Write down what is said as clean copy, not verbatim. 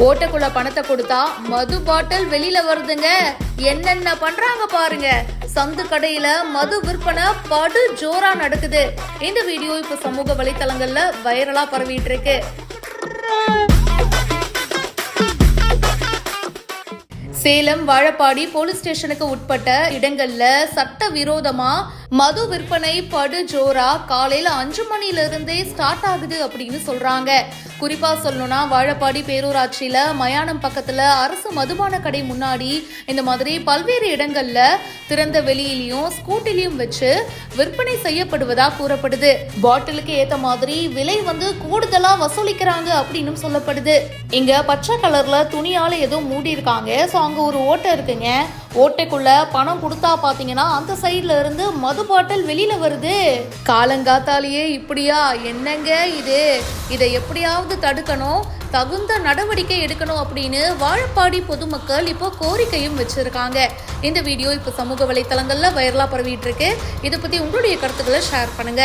ஓட்டக்குள்ள பணத்தை கொடுத்தா மது பாட்டில் வெளியில வருதுங்க. என்னென்ன பண்றாங்க பாருங்க. சந்து கடையில மது விற்பனை படு ஜோரா நடக்குது. இந்த வீடியோ இப்ப சமூக வலைத்தளங்கள்ல வைரலா பரவிட்டு இருக்கு. சேலம் வாழப்பாடி போலீஸ் ஸ்டேஷனுக்கு உட்பட்ட இடங்கள்ல சட்ட விரோதமா மது விற்பனை படு ஜோரா காலையில 5 மணில இருந்தே ஸ்டார்ட் ஆகுது அப்படின்னு சொல்றாங்க. குறிப்பா சொல்லணும்னா வாழப்பாடி பேரூராட்சியில மயானம் பக்கத்துல அரசு மதுபான கடை முன்னாடி இந்த மாதிரி பல்வேறு இடங்கள்ல திறந்த வெளியிலையும் ஸ்கூட்டிலையும் வச்சு விற்பனை செய்யப்படுவதா கூறப்படுது. பாட்டிலுக்கு ஏத்த மாதிரி விலை கூடுதலா வசூலிக்கிறாங்க அப்படின்னு சொல்லப்படுது. இங்க பச்சை கலர்ல துணியால ஏதோ மூடி இருக்காங்க. அங்க ஒரு ஓட்டை இருக்குங்க. ஓட்டைக்குள்ள பணம் கொடுத்தா பாத்தீங்கன்னா அந்த சைட்ல இருந்து மது பாட்டில் வெளியில வருது. காலங்காத்தாலேயே இப்படியா? என்னங்க இது? இதை எப்படியாவது தடுக்கணும், தகுந்த நடவடிக்கை எடுக்கணும் அப்படின்னு வாழப்பாடி பொதுமக்கள் இப்போ கோரிக்கையும் வச்சிருக்காங்க. இந்த வீடியோ இப்போ சமூக வலைத்தளங்கள்ல வைரலா பரவிட்டு இருக்கு. இதை பத்தி உங்களுடைய கருத்துக்களை ஷேர் பண்ணுங்க.